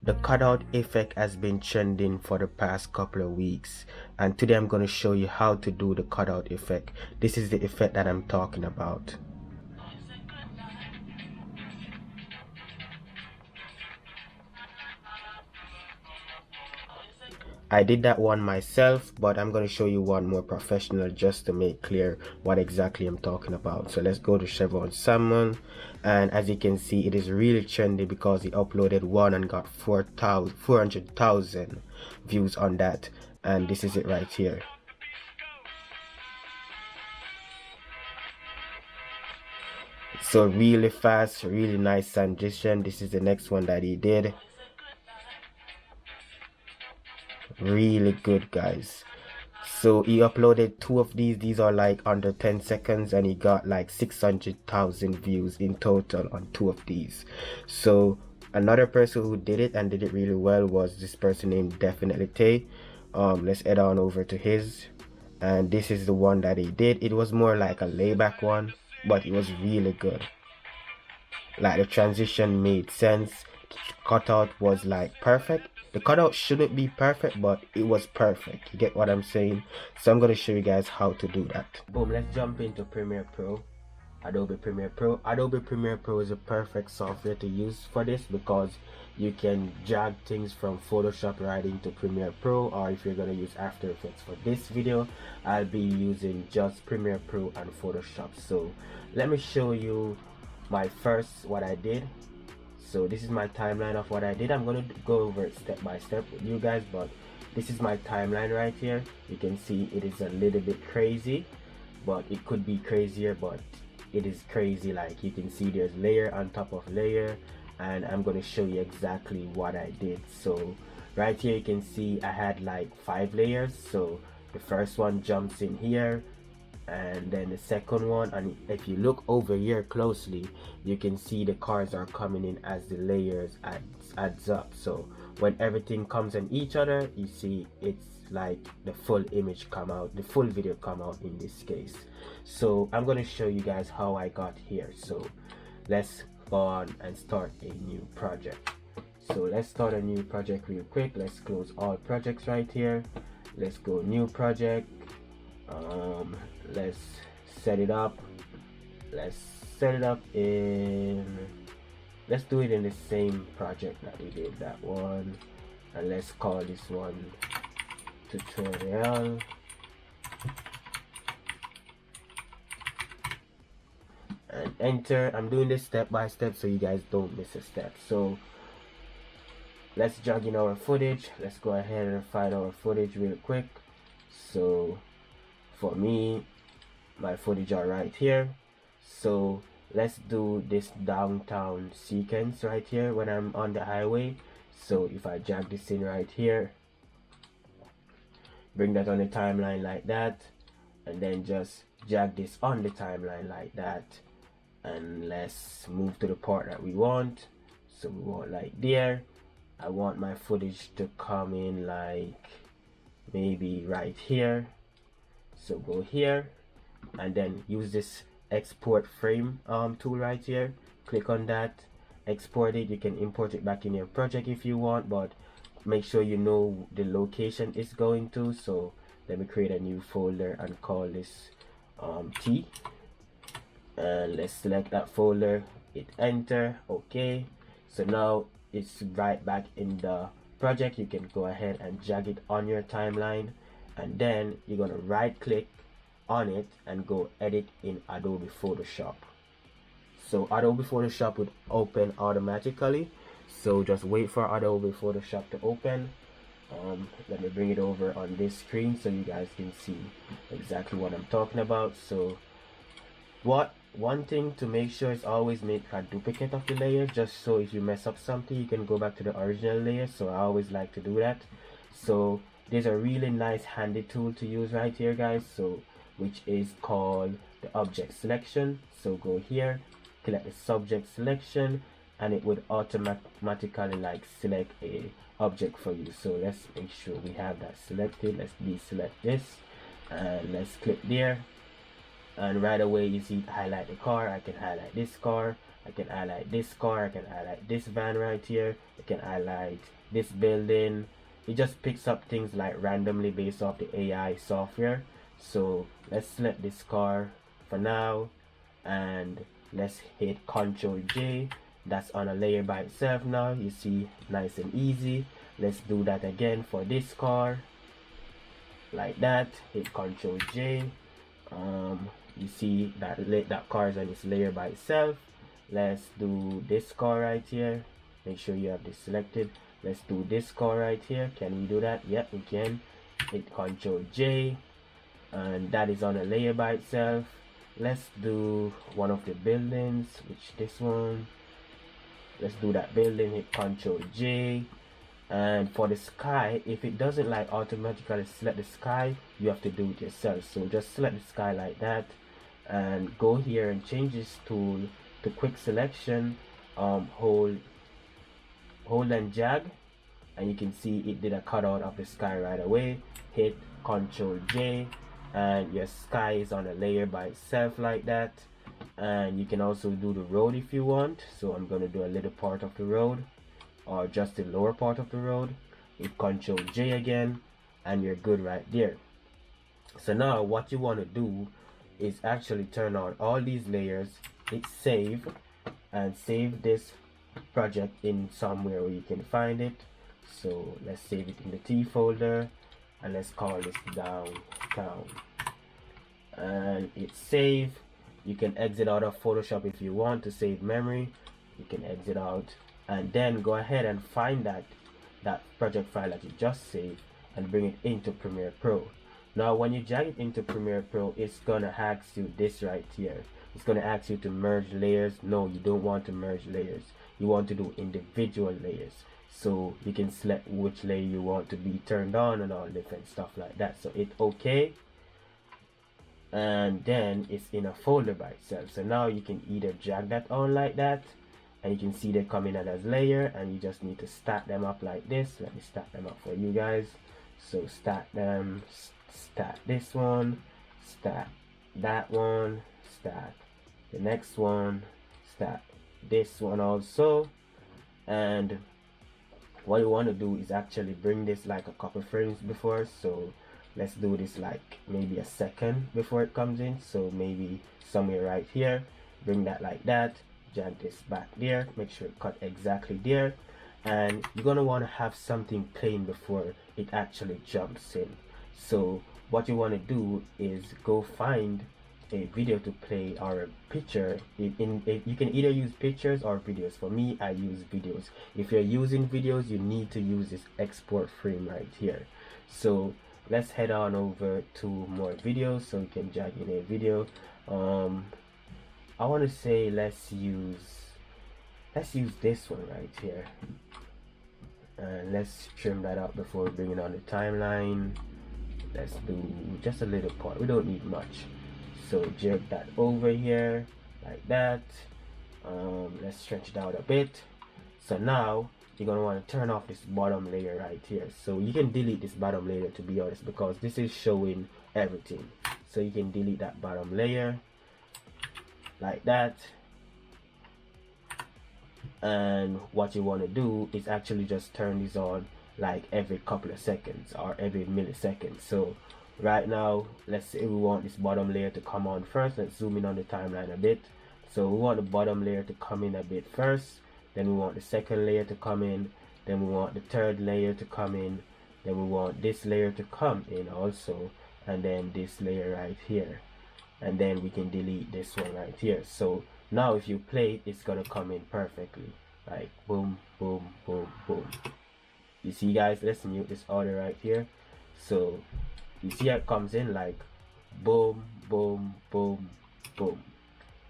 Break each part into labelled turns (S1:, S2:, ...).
S1: The cutout effect has been trending for the past couple of weeks, and today I'm going to show you how to do the cutout effect. This is the effect that I'm talking about. I did that one myself, but I'm going to show you one more professional just to make clear what exactly I'm talking about. So let's go to Chevron Salmon, and as you can see, it is really trendy because he uploaded one and got 400,000 views on that, and this is it right here. So really fast, really nice transition. This is the next one that he did. Really good, guys. So he uploaded two of these are like under 10 seconds, and he got like 600,000 views in total on two of these. So another person who did it and did it really well was this person named DeathAdder. Let's head on over to his, and this is the one that he did. It was more like a layback one, but it was really good. Like the transition made sense. The cutout was like perfect. The cutout shouldn't be perfect, but it was perfect. You get what I'm saying? So I'm going to show you guys how to do that. Boom, let's jump into Premiere Pro. Adobe Premiere Pro. Adobe Premiere Pro is a perfect software to use for this because you can drag things from Photoshop right into Premiere Pro, or if you're going to use After Effects for this video, I'll be using just Premiere Pro and Photoshop. So let me show you what I did. So this is my timeline of what I did. I'm going to go over it step by step with you guys, but this is my timeline right here. You can see it is a little bit crazy, but it could be crazier, but it is crazy. Like you can see there's layer on top of layer, and I'm going to show you exactly what I did. So right here you can see I had like 5 layers. So the first one jumps in here, and then the second one, and if you look over here closely, you can see the cars are coming in as the layers adds up. So when everything comes in each other, you see it's like the full image come out, the full video come out in this case. So I'm going to show you guys how I got here. So let's go on and start a new project. So let's start a new project real quick. Let's close all projects right here. Let's go new project. Let's set it up. Let's do it in the same project that we did that one, and let's call this one tutorial. And enter. I'm doing this step by step so you guys don't miss a step. So let's drag in our footage. Let's go ahead and find our footage real quick. So for me, my footage are right here. So let's do this downtown sequence right here when I'm on the highway. So if I drag this in right here, bring that on the timeline like that, and then just drag this on the timeline like that, and let's move to the part that we want. So we want like there. I want my footage to come in like maybe right here. So go here and then use this export frame tool right here. Click on that, export it. You can import it back in your project if you want, but make sure you know the location it's going to. So let me create a new folder and call this T, and let's select that folder, hit enter. Okay, so now it's right back in the project. You can go ahead and drag it on your timeline, and then you're gonna right click on it and go edit in Adobe Photoshop. So Adobe Photoshop would open automatically, so just wait for Adobe Photoshop to open. Let me bring it over on this screen so you guys can see exactly what I'm talking about. So one thing to make sure is always make a duplicate of the layer, just so if you mess up something you can go back to the original layer. So I always like to do that. So there's a really nice handy tool to use right here, guys, so which is called the object selection. So go here, click the subject selection, and it would automatically like select a object for you. So let's make sure we have that selected. Let's deselect this, and let's click there, and right away you see highlight the car. I can highlight this car, I can highlight this car, I can highlight this van right here, I can highlight this building, it just picks up things like randomly based off the AI software. So let's select this car for now, and let's hit Ctrl J. That's on a layer by itself now. You see, nice and easy. Let's do that again for this car, like that. Hit Ctrl J. You see that car is on its layer by itself. Let's do this car right here. Make sure you have this selected. Let's do this car right here. Can we do that? Yep, we can. Hit Ctrl J, and that is on a layer by itself. Let's do one of the buildings, which this one. Let's do that building. Hit Ctrl J. And for the sky, if it doesn't like automatically select the sky, you have to do it yourself. So just select the sky like that, and go here and change this tool to quick selection. Hold and drag, and you can see it did a cutout of the sky right away. Hit Ctrl J, and your sky is on a layer by itself like that. And you can also do the road if you want. So I'm going to do a little part of the road, or just the lower part of the road. Hit Ctrl J again, and you're good right there. So now what you want to do is actually turn on all these layers, hit save, and save this project in somewhere where you can find it. So let's save it in the T folder, and let's call this downtown, and it's save. You can exit out of Photoshop if you want to save memory. You can exit out, and then go ahead and find that project file that you just saved and bring it into Premiere Pro. Now when you drag it into Premiere Pro, it's gonna ask you this right here. It's gonna ask you to merge layers. No, you don't want to merge layers. You want to do individual layers. So you can select which layer you want to be turned on and all different stuff like that. So hit OK, and then it's in a folder by itself. So now you can either drag that on like that, and you can see they come in as layer, and you just need to stack them up like this. Let me stack them up for you guys. So stack them, stack this one, stack that one, stack the next one, stack this one also. And what you want to do is actually bring this like a couple frames before. So let's do this like maybe a second before it comes in. So maybe somewhere right here, bring that like that, drag this back there, make sure it cut exactly there. And you're gonna want to have something playing before it actually jumps in. So what you want to do is go find a video to play, or a picture. You can either use pictures or videos. For me, I use videos. If you're using videos, you need to use this export frame right here. So let's head on over to more videos so we can drag in a video. I want to say let's use this one right here, and let's trim that up before we bring it on the timeline. Let's do just a little part, we don't need much. So jerk that over here like that. Let's stretch it out a bit. So now you're gonna want to turn off this bottom layer right here. So you can delete this bottom layer, to be honest, because this is showing everything. So you can delete that bottom layer like that. And what you want to do is actually just turn this on like every couple of seconds or every millisecond. So right now, let's say we want this bottom layer to come on first. Let's zoom in on the timeline a bit. So we want the bottom layer to come in a bit first, then we want the second layer to come in, then we want the third layer to come in, then we want this layer to come in also, and then this layer right here, and then we can delete this one right here. So now if you play it, it's gonna come in perfectly, like boom, boom, boom, boom. You see guys, let's mute this order right here. So you see how it comes in like boom, boom, boom, boom.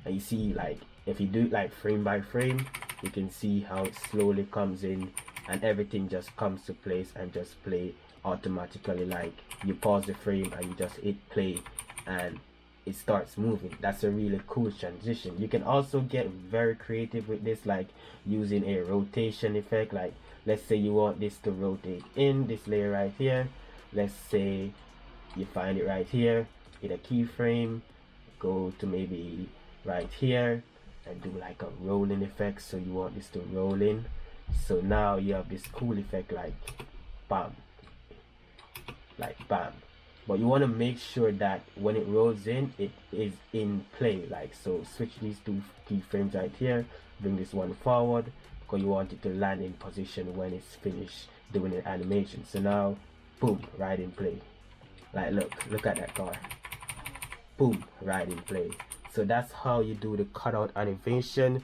S1: And you see, like if you do it like frame by frame, you can see how it slowly comes in and everything just comes to place and just play automatically. Like you pause the frame and you just hit play and it starts moving. That's a really cool transition. You can also get very creative with this, like using a rotation effect. Like let's say you want this to rotate in this layer right here. Let's say you find it right here, hit a keyframe, go to maybe right here and do like a rolling effect. So you want this to roll in, So now you have this cool effect like bam, but you want to make sure that when it rolls in, it is in play. Like, so switch these two keyframes right here, bring this one forward, because you want it to land in position when it's finished doing the animation. So now boom, right in play. Like, look at that car, boom, right in play. So that's how you do the cutout animation.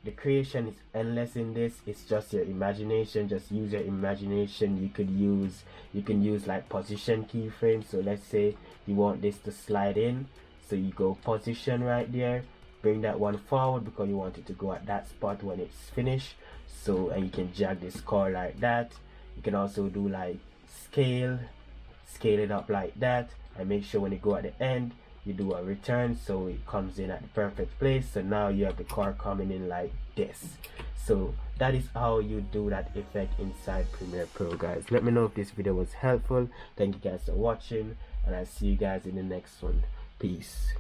S1: The creation is endless in this. It's just your imagination. Just use your imagination. You can use like position keyframes. So let's say you want this to slide in, so you go position right there, bring that one forward because you want it to go at that spot when it's finished. So, and you can drag this car like that. You can also do like scale it up like that, and make sure when you go at the end, you do a return so it comes in at the perfect place. So now you have the car coming in like this. So that is how you do that effect inside Premiere Pro, guys. Let me know if this video was helpful. Thank you guys for watching, and I'll see you guys in the next one. Peace.